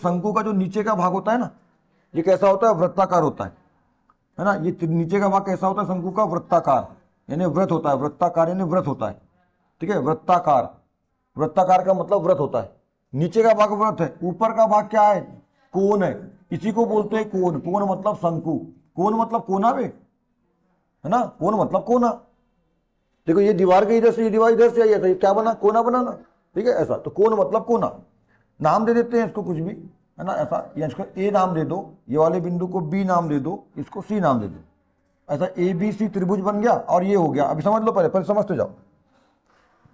शंकु का जो नीचे का भाग होता है ना, ये कैसा होता है, वृत्ताकार होता है ना। ये नीचे का भाग कैसा होता है शंकु का, वृत्ताकार, यानी व्रत होता है, वृत्ताकार यानी व्रत होता है, ठीक है, वृत्ताकार, वृत्ताकार का मतलब व्रत होता है। नीचे का भाग व्रत है, ऊपर का भाग क्या है, कोण है, इसी को बोलते हैं कोण। कोण मतलब शंकु, कोण मतलब कोना वे, है ना, कोण मतलब कोना। देखो ये दीवार के इधर से, ये दीवार इधर से आई है, ये क्या बना, कोना बनाना, ठीक है, ऐसा। तो कोण मतलब कोना। नाम दे देते हैं इसको कुछ भी, है ना, ऐसा, या इसको ए नाम दे दो, ये वाले बिंदु को बी नाम दे दो, इसको सी नाम दे दो, ऐसा ए बी सी त्रिभुज बन गया और ये हो गया। अभी समझ लो, पहले समझते जाओ,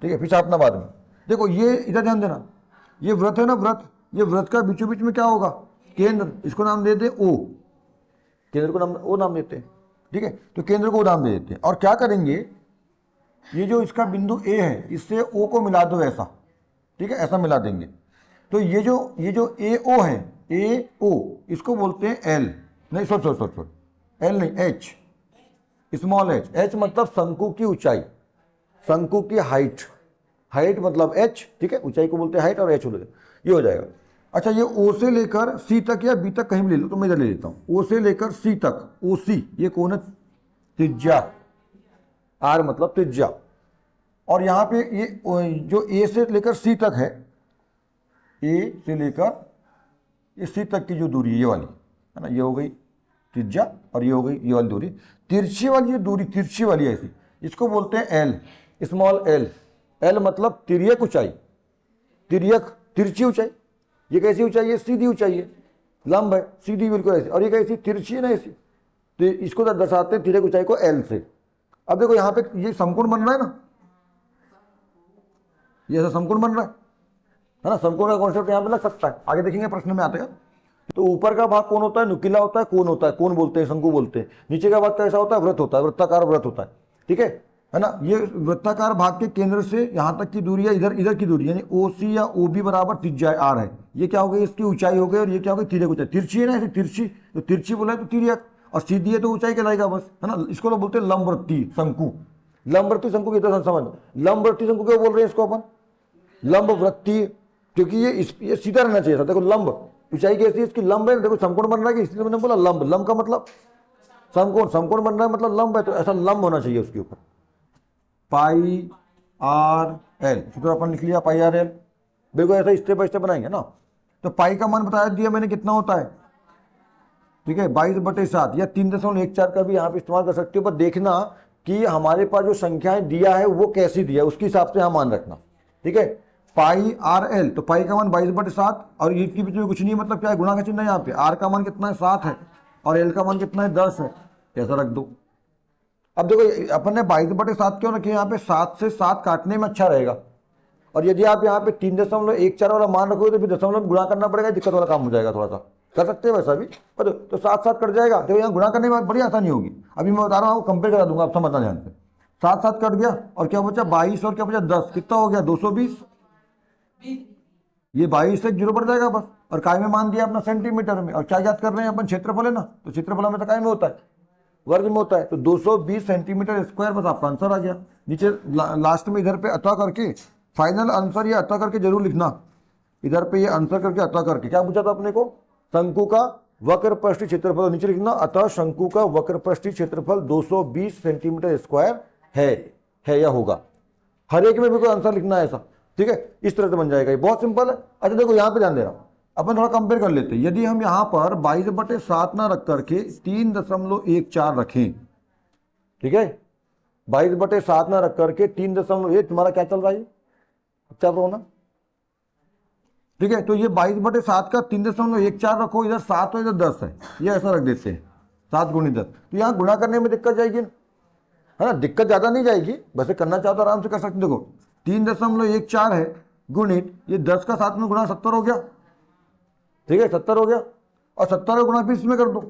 ठीक है, फिर छापना बाद में। देखो ये इधर ध्यान देना, ये व्रत है ना, व्रत, ये व्रत का बीचों बीच में क्या होगा, केंद्र, इसको नाम देते हैं ओ, केंद्र को नाम ओ नाम देते हैं, ठीक है। तो केंद्र को नाम दे देते हैं और क्या करेंगे, ये जो इसका बिंदु ए है इससे ओ को मिला दो ऐसा, ठीक है, ऐसा मिला देंगे। तो ये जो ए ओ है, ए ओ, इसको बोलते हैं एल, नहीं सॉरी एल नहीं, एच, स्मॉल एच। एच मतलब शंकु की ऊंचाई, शंकु की हाइट, हाइट मतलब एच, ठीक है, ऊंचाई को बोलते हैं हाइट, और एच ये हो जाएगा। अच्छा, ये ओ से लेकर सी तक या बी तक कहीं भी ले लो, तो मैं इधर ले लेता हूं, ओ से लेकर सी तक, ओ सी, ये कौन है, त्रिज्या, आर मतलब त्रिज्या। और यहाँ पे ये जो ए से लेकर सी तक है, ए से लेकर ये सी तक की जो दूरी है, ये वाली है ना, ये हो गई त्रिज्या, और ये हो गई ये वाली दूरी। तिरछी वाली जो दूरी, तिरछी वाली ऐसी, इसको बोलते हैं एल, स्मॉल एल। एल मतलब तिर्यक ऊंचाई, तिर्यक, तिरछी ऊंचाई। ये कैसी ऊंचाई है, सीधी ऊंचाई है, लंब है, सीधी बिल्कुल ऐसी, और ये कैसी, तिरछी है ना ऐसी, तो इसको दर्शाते हैं तिर्यक ऊंचाई को एल से। अब देखो यहाँ पे ये समकोण बन रहा है ना, ये ऐसा समकोण बन रहा है ना, समकोण का कॉन्सेप्ट यहाँ पे लग सकता है, आगे देखेंगे प्रश्न में आते हैं। तो ऊपर का भाग कौन होता है, नुकीला होता है, कोण होता है, कोण बोलते हैं, शंकु बोलते हैं। नीचे का भाग कैसा होता है, व्रत होता है, वृत्ताकार व्रत होता है, ठीक है ना। ये वृत्ताकार भाग के केंद्र से यहाँ तक की दूरी है, इधर की दूरी, यानी ओ सी या ओ बी बराबर त्रिज्या आर है। ये क्या हो गई, इसकी ऊंचाई हो गई, और ये क्या हो गई, तिर्यक ऊंचाई। तिरछी है ना ऐसी, तिरछी, तो तिरछी बोला है तो तिर्यक, और सीधी है तो ऊंचाई कहलाएगा बस, है ना। इसको लोग बोलते हैं लंबवृत्तीय शंकु, लंबवृत्तीय शंकु की तरह समझ, लंबवृत्तीय शंकु क्यों बोल रहे हैं इसको अपन, लंबवृत्तीय, क्योंकि ये सीधा रहना चाहिए था। देखो लंब, ऊंचाई कैसी है इसकी, लंब है, देखो समकोण बन रहा है, इसलिए मैंने बोला लंब, लंब का मतलब समकोण, समकोण बन रहा है मतलब लंब है, तो ऐसा लंब होना चाहिए उसके ऊपर। पाई आर एल, तो अपन लिख लिया पाई आर एल, बिल्कुल ऐसा स्टेप बाय स्टेप बनाएंगे ना। तो पाई का मान बता दिया मैंने कितना होता है, ठीक है, 22/7 या 3.14 का भी यहाँ पे इस्तेमाल कर सकते हो, पर देखना कि हमारे पास जो संख्याएं दिया है वो कैसी दिया है, उसके हिसाब से यहाँ मान रखना, ठीक है। पाई आर एल, तो पाई का मान 22/7, और ये के बीच में कुछ नहीं, मतलब क्या है, गुणा का चिन्ह है यहाँ पे। आर का मान कितना है, 7 है, और एल का मान कितना है, 10 है, ऐसा रख दो। अब देखो अपन ने 22/7 क्यों रखे यहाँ पे, 7 से 7 काटने में अच्छा रहेगा, और यदि आप यहाँ पे 3.14 वाला मान रखोगे तो फिर दशमलव गुणा करना पड़ेगा, दिक्कत वाला काम हो जाएगा, थोड़ा सा कर सकते हैं वैसा भी, पर तो 7 कट जाएगा, तो यहाँ गुणा करने में बड़ी आसानी होगी। अभी मैं बता रहा हूँ, कंपेयर करा दूंगा, आप समझना ध्यान से। 7 कट गया, और क्या बचा 22, और क्या बचा 10, कितना हो गया 220, ये 22 से 0 बढ़ जाएगा बस। और काय में मान दिया अपना सेंटीमीटर में, और क्या याद कर रहे हैं अपन, क्षेत्रफल है ना, तो क्षेत्रफल में तो काय में होता है, वर्ग में होता है, तो 220 सेंटीमीटर स्क्वायर, बस आपका आंसर आ गया। नीचे लास्ट में इधर पे अतः करके फाइनल आंसर, ये अतः करके जरूर लिखना, इधर पे ये आंसर करके अतः करके। क्या पूछा था अपने को, शंकु का वक्र पृष्ठीय क्षेत्रफल, नीचे लिखना अतः शंकु का वक्र पृष्ठीय क्षेत्रफल 220 सेंटीमीटर स्क्वायर है या होगा। हर एक में भी कोई आंसर लिखना है ऐसा, ठीक है, इस तरह से बन जाएगा, ये बहुत सिंपल है। अच्छा देखो यहाँ पे ध्यान देना, अपन थोड़ा कंपेयर कर लेते हैं। यदि हम यहाँ पर 22/7 ना रख करके 3.14 रखें, ठीक है, 22/7 ना रख करके 3.1, तुम्हारा क्या चल रहा है, क्या होना, ठीक है। तो ये 22/7 का 3.14 रखो, इधर 7 और इधर 10 है, ये ऐसा रख देते हैं, 7 × 10। तो यहाँ गुणा करने में दिक्कत जाएगी ना, है ना, दिक्कत ज्यादा नहीं जाएगी, वैसे करना चाहो तो आराम से कर सकते। देखो 3.14 है गुणित ये 10 का 7 में गुणा 70 हो गया, ठीक है, 70 हो गया, और 70 का गुणा फिर इसमें कर दो,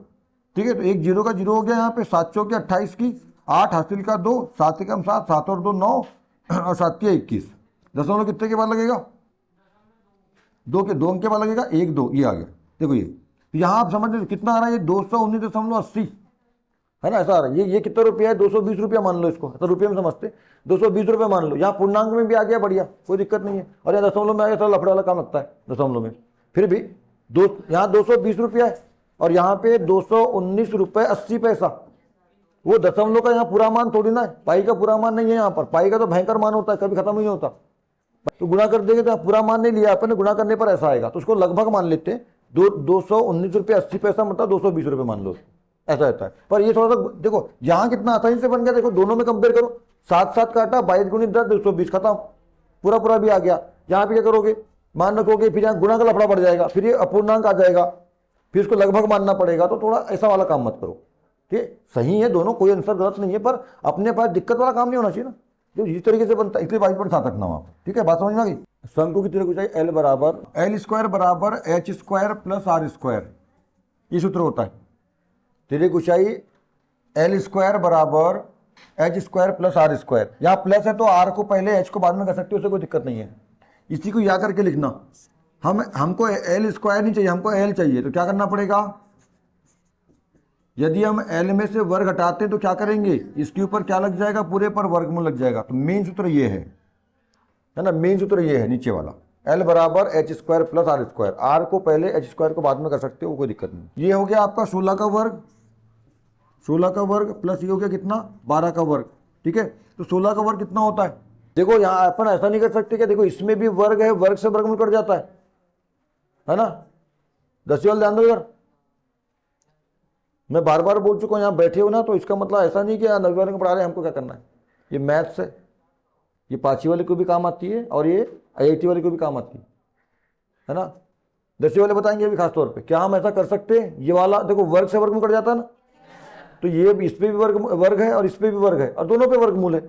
ठीक है। तो एक 0 का 0 हो गया यहाँ पे, 7 चौके 28 की, 8 हासिल का 2, 7 एकम 7, 7 और 2 9, और 7 के 21, दशमलव कितने के बाद लगेगा, 2 के 2 अंक के बाद लगेगा, 1 2, ये आ गया। देखो ये यहाँ आप समझ लीजिए कितना आ रहा है, ये 219.80 है ना, ऐसा आ रहा है। ये कितना रुपया है, 220 रुपया मान लो इसको, तो रुपये में समझते, 220 रुपये मान लो। यहाँ पूर्णांक में भी आ गया, बढ़िया, कोई दिक्कत नहीं है, और यहाँ दशमलव में आ गया, थोड़ा लफड़ा वाला काम लगता है दशमलव में, फिर भी दो, यहाँ 220 रुपया है और यहाँ पे 219 रुपये 80 पैसा। वो दशमलव का यहाँ पूरा मान थोड़ी ना है, पाई का पूरा मान नहीं है यहाँ पर। पाई का तो भयंकर मान होता है, कभी खत्म ही नहीं होता। तो गुणा कर देंगे तो यहाँ पूरा मान नहीं लिया अपन, गुणा करने पर ऐसा आएगा, तो उसको लगभग मान लेते हैं। 219 रुपये 80 पैसा मतलब 220 रुपये मान लो, ऐसा रहता है। पर ये थोड़ा सा देखो यहाँ कितना आसानी से बन गया, देखो दोनों में कंपेयर करो। 7 7 काटा, 22 गुणित 10 220, खत्म, पूरा पूरा भी आ गया। यहाँ पे क्या करोगे, मान रखोगे, फिर यहाँ गुणा का लफड़ा पड़ जाएगा, फिर ये अपूर्णांक आ जाएगा, फिर इसको लगभग मानना पड़ेगा। तो थोड़ा ऐसा वाला काम मत करो, ठीक, सही है दोनों, कोई आंसर गलत नहीं है, पर अपने पास दिक्कत वाला काम नहीं होना चाहिए ना, जो इस तरीके से बनता है, इसलिए 22 पॉइंट 7 रखना वहाँ, ठीक है, बात समझ में आ गई। शंकु की तरह कुछ एल बराबर एल स्क्वायर बराबर H square plus R square, ये सूत्र होता है। तेरे ऊंचाई एल स्क्वायर बराबर H square plus R square, यहाँ प्लस है तो आर को पहले एच को बाद में कर सकते हो, उससे कोई दिक्कत नहीं है। इसी को याद करके लिखना। हमको एल स्क्वायर नहीं चाहिए, हमको एल चाहिए, तो क्या करना पड़ेगा, यदि हम एल में से वर्ग हटाते हैं तो क्या करेंगे, इसके ऊपर क्या लग जाएगा, पूरे पर वर्गमूल लग जाएगा। तो मेन सूत्र ये है ना, मेन सूत्र ये है नीचे वाला, एल बराबर H square plus R square. R को पहले एच स्क्वायर को बाद में कर सकते हो, कोई दिक्कत नहीं। ये हो गया आपका 16 का वर्ग, 16 का वर्ग प्लस ये हो गया कितना, 12 का वर्ग, ठीक है। तो 16 का वर्ग कितना होता है, देखो यहाँ अपन ऐसा नहीं कर सकते क्या, देखो इसमें भी वर्ग है, वर्ग से वर्गमूल कट जाता है ना। 10 वाले ध्यान दो इधर, मैं बार बार बोल चुका हूँ, यहाँ बैठे हो ना, तो इसका मतलब ऐसा नहीं कि 9वीं वाले को पढ़ा रहे हैं, हमको क्या करना है। ये मैथ्स है, ये 5वीं वाले को भी काम आती है और ये IIT वाले को भी काम आती है ना। 10वीं वाले बताएंगे अभी खास तौर पे, क्या हम ऐसा कर सकते हैं, ये वाला देखो वर्ग से वर्गमूल कट जाता है ना, तो ये इस पे भी वर्ग है और इस पे भी वर्ग है और दोनों पे वर्गमूल है।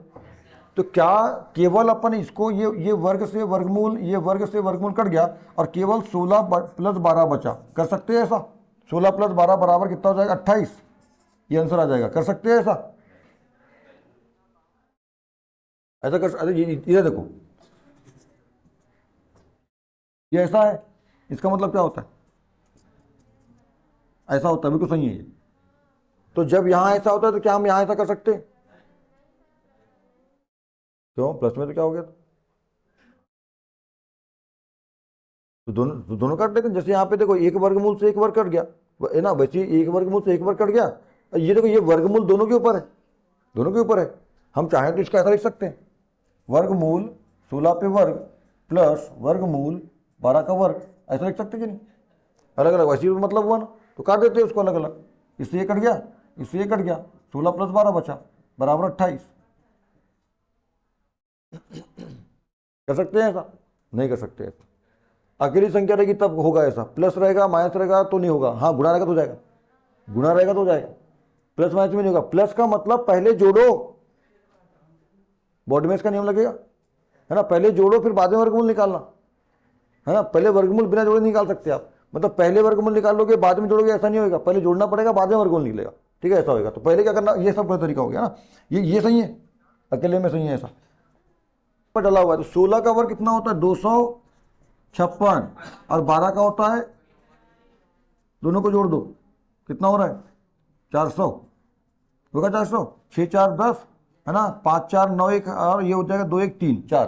तो क्या केवल अपन इसको ये वर्ग से वर्गमूल, ये वर्ग से वर्गमूल कट गया और केवल 16 प्लस 12 बचा, कर सकते हैं ऐसा। 16 प्लस 12 बराबर कितना हो जाएगा, 28, ये आंसर आ जाएगा, कर सकते हैं ऐसा। ऐसा कर, अरे ये देखो ये ऐसा है, इसका मतलब क्या होता है, ऐसा होता है, बिल्कुल सही है ये। तो जब यहां ऐसा होता है तो क्या हम यहां ऐसा कर सकते हैं, क्यों, प्लस में तो क्या हो गया, तो दोनों काट देते हैं। जैसे यहाँ पे देखो एक वर्गमूल से एक वर्ग कट गया है ना, वैसे एक वर्गमूल से एक वर्ग कट गया। ये देखो ये वर्गमूल दोनों के ऊपर है, दोनों के ऊपर है। हम चाहें तो इसका ऐसा लिख सकते हैं, वर्गमूल 16 पे वर्ग प्लस वर्गमूल 12 का वर्ग, ऐसा लिख सकते कि नहीं, अलग अलग वैसे मतलब हुआ ना, तो काट देते हैं उसको अलग अलग। इससे ये कट गया, इससे ये कट गया, 16 प्लस 12 बचा बराबर 28। कर सकते हैं ऐसा, नहीं कर सकते ऐसा। अकेली संख्या रहेगी तब होगा ऐसा, प्लस रहेगा माइनस रहेगा तो नहीं होगा, हाँ गुणा रहेगा तो जाएगा, गुणा रहेगा तो जाएगा, प्लस माइनस में नहीं होगा। प्लस का मतलब पहले जोड़ो, बॉडी में इसका नियम लगेगा है ना, पहले जोड़ो फिर बाद में वर्गमूल निकालना है ना। पहले वर्गमूल बिना जोड़े निकाल सकते आप, मतलब पहले वर्गमूल निकाल लोगे बाद में जोड़ोगे, ऐसा नहीं होगा, पहले जोड़ना पड़ेगा बाद में वर्गमूल निकलेगा, ठीक है, ऐसा होगा। तो पहले क्या करना, ये सब का तरीका हो गया ना, ये सही है, अकेले में सही है ऐसा पर डला हुआ है। तो 16 का वर्ग कितना होता है, 256 और 12 का होता है, दोनों को जोड़ दो कितना हो रहा है, 400 होगा, 400, 6 4 10 है ना, 5 4 9 1 और ये हो जाएगा 2 1 3 4,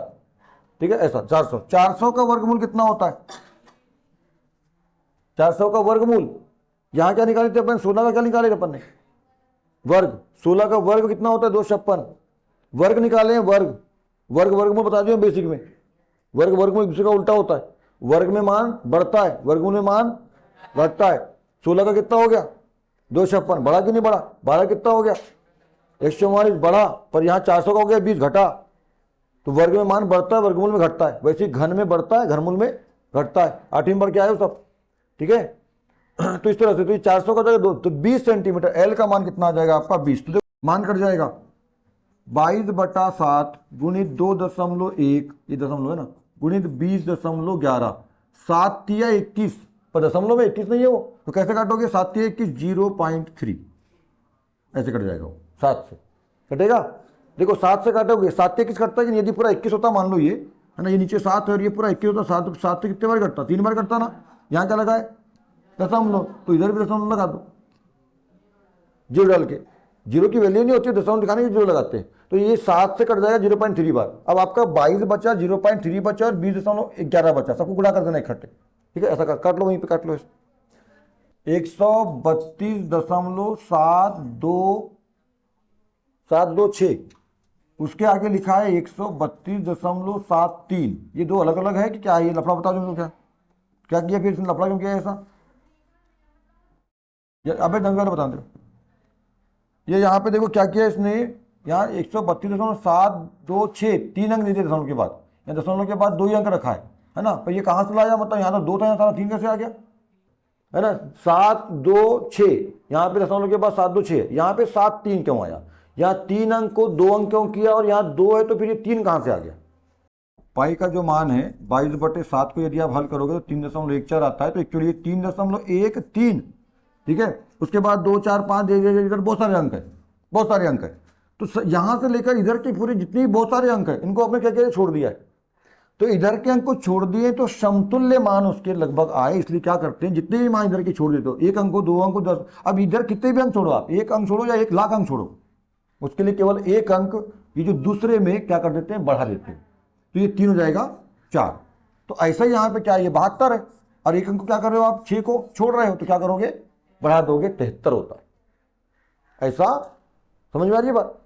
ठीक है, ऐसा 400। 400 का वर्गमूल कितना होता है, 400 का वर्गमूल यहां क्या निकाले थे अपन, 16 का क्या निकाले थे अपन ने, वर्ग। 16 का वर्ग कितना होता है, 256, वर्ग निकाले, वर्ग वर्ग वर्गमूल बता दिया बेसिक में, वर्ग वर्गमूल एक दूसरे का उल्टा होता है, वर्ग में मान बढ़ता है वर्गमूल में मान घटता है। 16 का कितना हो गया, 256, बढ़ा कि नहीं बढ़ा, 12 कितना हो गया, 144 बढ़ा, पर यहाँ 400 का हो गया 20 घटा। तो वर्ग में मान बढ़ता है वर्गमूल में घटता है, वैसे घन में बढ़ता है घनमूल में घटता है। 8वीं पर क्या है सब, ठीक है। तो इस तरह से, तो ये 400 का जाएगा तो 20 सेंटीमीटर, एल का मान कितना आ जाएगा आपका 20, तो मान कट जाएगा 22/7 गुणित 2.1, ये दशमलव है ना, गुणित 20.11, 7 तिया 21, पर दशमलव में 21 नहीं है वो, तो कैसे काटोगे, 7 तिया 21 0.3, ऐसे कट जाएगा वो, 7 से कटेगा। देखो 7 से काटोगे, 7 तिया 21 कटता है कि नहीं, यदि पूरा 21 होता मान लो ये है ना, ये नीचे 7 है और ये पूरा 21 होता, 7 से कितने बार कटता, 3 बार कटता ना। यहाँ क्या लगा है, दशमलव, तो इधर भी दशमलव लगा दो, जीरो डाल के, जीरो की वैल्यू नहीं होती, दशमलव दिखाने के जीरो लगाते हैं। तो ये 7 से कट जाएगा 0.3 बार। अब आपका 22 बचा, 0.3 बचा और 20.11 बचा, सबको गुणा कर देना इकट्ठे, ठीक है, ऐसा काट लो, वहीं पे काट लो। 132.726, उसके आगे लिखा है 132.73। ये दो अलग अलग है कि क्या है? ये लफड़ा बता दो क्या क्या किया, फिर इसने लफड़ा क्यों किया ऐसा? अबे ढंग से बता दो। ये यहाँ पे देखो क्या किया इसने, यहाँ 132.726, 3 अंक दे दिए दशमलव के बाद, या दशमलव के बाद 2 ही अंक रखा है ना? पर ये कहाँ से लाया? मतलब यहाँ तो 2 था, यहाँ सारा 3 कैसे आ गया? है ना, 726, यहाँ पे दशमलव के बाद 726, यहाँ पे 7 3 क्यों आया? यहाँ 3 अंक को 2 अंक क्यों किया? और यहाँ 2 है तो फिर ये 3 कहाँ से आ गया? पाई का जो मान है 22/7 को यदि आप हल करोगे तो 3.14 आता है, तो एक्चुअली 3.13, ठीक है। उसके बाद 2 4 5 इधर बहुत सारे अंक है, बहुत सारे अंक है। तो यहां से लेकर इधर के पूरे जितने बहुत सारे अंक है, इनको आपने क्या क्या छोड़ दिया है, तो इधर के अंक को छोड़ दिए तो समतुल्य मान उसके लगभग आए। इसलिए क्या करते हैं, जितने भी मान इधर के छोड़ देते हो, 1 अंक को 2 अंक को 10, अब इधर कितने भी अंक छोड़ो आप, 1 अंक छोड़ो या 1 लाख अंक छोड़ो, उसके लिए केवल 1 अंक ये जो दूसरे में क्या कर देते हैं, बढ़ा देते हैं, तो ये 3 हो जाएगा 4। तो ऐसा ही यहाँ पे क्या है, ये 72 है, और 1 अंक को क्या कर रहे हो आप, 6 को छोड़ रहे हो, तो क्या करोगे, बढ़ा दोगे, 73 होता है। ऐसा समझ में आ रही है बात?